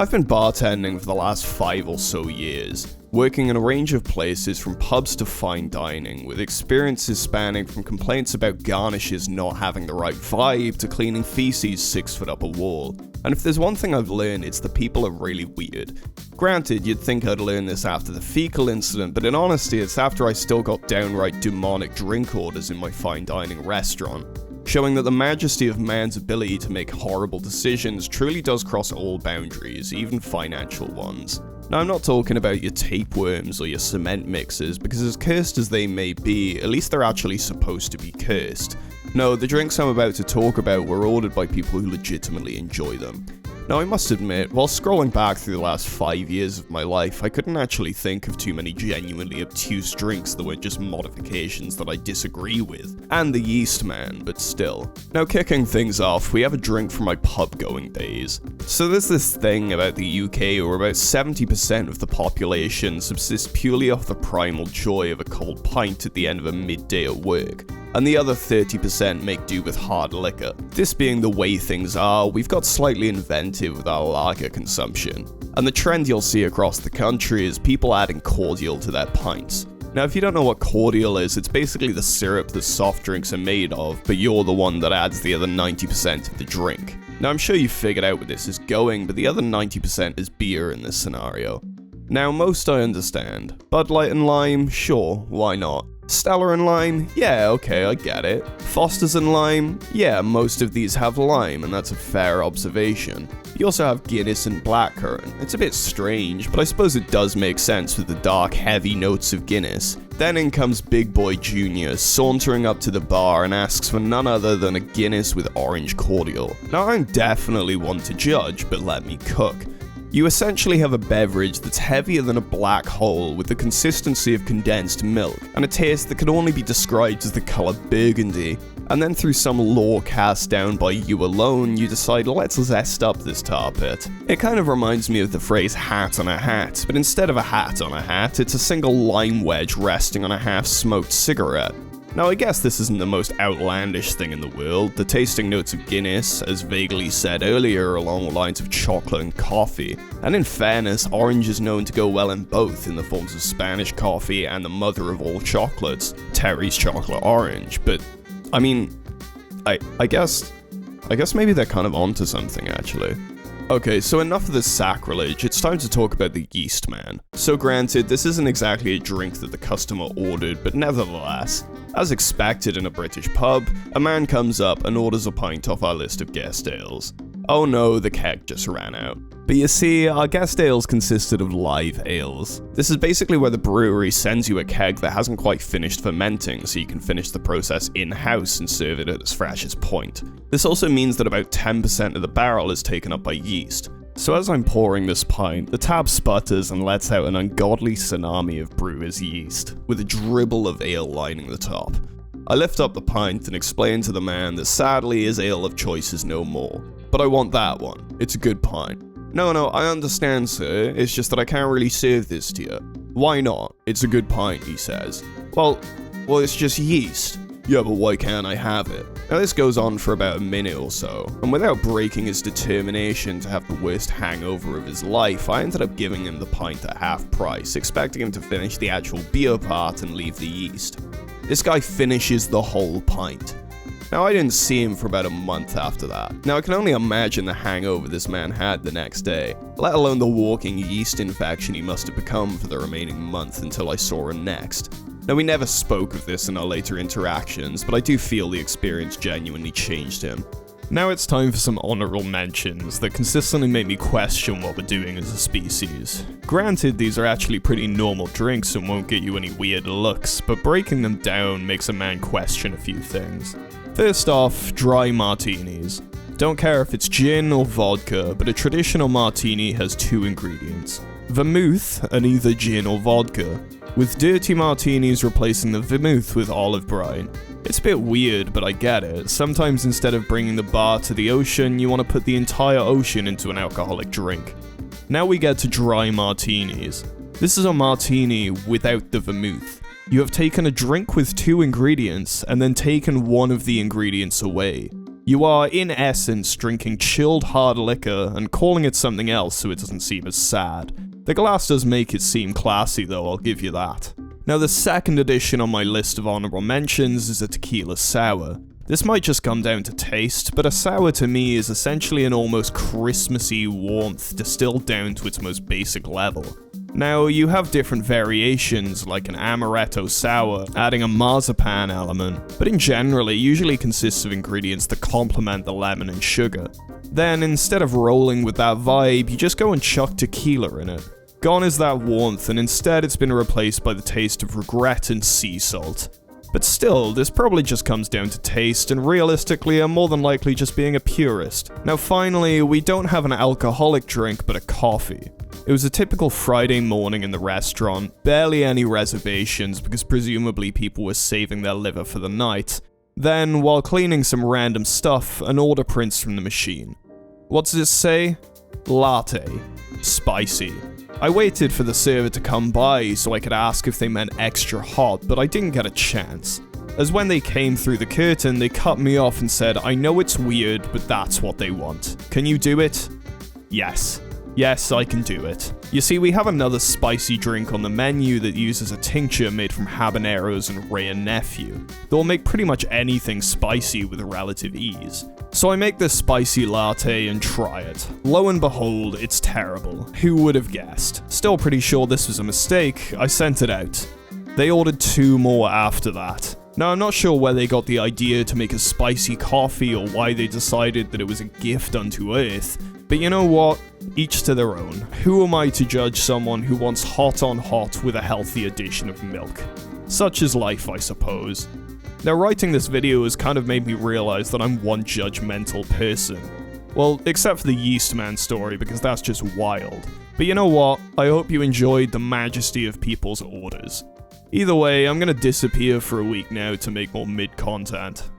I've been bartending for the last 5 or so years, working in a range of places from pubs to fine dining, with experiences spanning from complaints about garnishes not having the right vibe to cleaning feces 6 foot up a wall. And if there's one thing I've learned, it's that people are really weird. Granted, you'd think I'd learn this after the fecal incident, but in honesty, it's after I still got downright demonic drink orders in my fine dining restaurant, showing that the majesty of man's ability to make horrible decisions truly does cross all boundaries, even financial ones. Now, I'm not talking about your tapeworms or your cement mixers, because as cursed as they may be, at least they're actually supposed to be cursed. No, the drinks I'm about to talk about were ordered by people who legitimately enjoy them. Now, I must admit, while scrolling back through the last 5 years of my life, I couldn't actually think of too many genuinely obtuse drinks that weren't just modifications that I disagree with. And the yeast man, but still. Now, kicking things off, we have a drink from my pub-going days. So there's this thing about the UK where about 70% of the population subsists purely off the primal joy of a cold pint at the end of a midday at work, and the other 30% make do with hard liquor. This being the way things are, we've got slightly inventive with our lager consumption, and the trend you'll see across the country is people adding cordial to their pints. Now, if you don't know what cordial is, it's basically the syrup that soft drinks are made of, but you're the one that adds the other 90% of the drink. Now, I'm sure you figured out where this is going, but the other 90% is beer in this scenario. Now, most I understand. Bud Light and Lime, sure, why not? Stella and Lime? Yeah, okay, I get it. Foster's and Lime? Yeah, most of these have lime, and that's a fair observation. You also have Guinness and blackcurrant. It's a bit strange, but I suppose it does make sense with the dark, heavy notes of Guinness. Then in comes Big Boy Jr., sauntering up to the bar and asks for none other than a Guinness with orange cordial. Now, I'm definitely one to judge, but let me cook. You essentially have a beverage that's heavier than a black hole with the consistency of condensed milk, and a taste that can only be described as the colour burgundy. And then through some law cast down by you alone, you decide, let's zest up this tar pit. It kind of reminds me of the phrase hat on a hat, but instead of a hat on a hat, it's a single lime wedge resting on a half-smoked cigarette. Now, I guess this isn't the most outlandish thing in the world. The tasting notes of Guinness, as vaguely said earlier, are along the lines of chocolate and coffee. And in fairness, orange is known to go well in both, in the forms of Spanish coffee and the mother of all chocolates, Terry's chocolate orange. But, I mean, I guess maybe they're kind of onto something, actually. Okay, so enough of this sacrilege, it's time to talk about the yeast man. So granted, this isn't exactly a drink that the customer ordered, but nevertheless, as expected in a British pub, a man comes up and orders a pint off our list of guest ales. Oh no, the keg just ran out. But you see, our guest ales consisted of live ales. This is basically where the brewery sends you a keg that hasn't quite finished fermenting, so you can finish the process in-house and serve it at its freshest point. This also means that about 10% of the barrel is taken up by yeast. So as I'm pouring this pint, the tab sputters and lets out an ungodly tsunami of brewer's yeast, with a dribble of ale lining the top. I lift up the pint and explain to the man that sadly his ale of choice is no more. But I want that one. It's a good pint. No, I understand, sir. It's just that I can't really serve this to you. Why not? It's a good pint, he says. Well, it's just yeast. Yeah, but why can't I have it? Now, this goes on for about a minute or so, and without breaking his determination to have the worst hangover of his life, I ended up giving him the pint at half price, expecting him to finish the actual beer part and leave the yeast. This guy finishes the whole pint. Now, I didn't see him for about a month after that. Now, I can only imagine the hangover this man had the next day, let alone the walking yeast infection he must have become for the remaining month until I saw him next. Now, we never spoke of this in our later interactions, but I do feel the experience genuinely changed him. Now it's time for some honorable mentions that consistently make me question what we're doing as a species. Granted, these are actually pretty normal drinks and won't get you any weird looks, but breaking them down makes a man question a few things. First off, dry martinis. Don't care if it's gin or vodka, but a traditional martini has 2 ingredients: vermouth and either gin or vodka, with dirty martinis replacing the vermouth with olive brine. It's a bit weird, but I get it. Sometimes instead of bringing the bar to the ocean, you want to put the entire ocean into an alcoholic drink. Now we get to dry martinis. This is a martini without the vermouth. You have taken a drink with 2 ingredients and then taken one of the ingredients away. You are, in essence, drinking chilled hard liquor and calling it something else so it doesn't seem as sad. The glass does make it seem classy though, I'll give you that. Now the second addition on my list of honorable mentions is a tequila sour. This might just come down to taste, but a sour to me is essentially an almost Christmassy warmth distilled down to its most basic level. Now, you have different variations, like an amaretto sour, adding a marzipan element, but in general it usually consists of ingredients that complement the lemon and sugar. Then, instead of rolling with that vibe, you just go and chuck tequila in it. Gone is that warmth, and instead it's been replaced by the taste of regret and sea salt. But still, this probably just comes down to taste, and realistically I'm more than likely just being a purist. Now finally, we don't have an alcoholic drink, but a coffee. It was a typical Friday morning in the restaurant, barely any reservations because presumably people were saving their liver for the night. Then, while cleaning some random stuff, an order prints from the machine. What does it say? Latte. Spicy. I waited for the server to come by so I could ask if they meant extra hot, but I didn't get a chance. As when they came through the curtain, they cut me off and said, "I know it's weird, but that's what they want. Can you do it?" Yes. Yes, I can do it. You see, we have another spicy drink on the menu that uses a tincture made from habaneros and Wray and Nephew. They'll make pretty much anything spicy with relative ease. So I make this spicy latte and try it. Lo and behold, it's terrible. Who would have guessed? Still pretty sure this was a mistake, I sent it out. They ordered 2 more after that. Now I'm not sure where they got the idea to make a spicy coffee or why they decided that it was a gift unto earth, but you know what? Each to their own. Who am I to judge someone who wants hot on hot with a healthy addition of milk? Such is life, I suppose. Now writing this video has kind of made me realize that I'm one judgmental person. Well, except for the Yeast Man story, because that's just wild. But you know what? I hope you enjoyed the majesty of people's orders. Either way, I'm gonna disappear for a week now to make more mid content.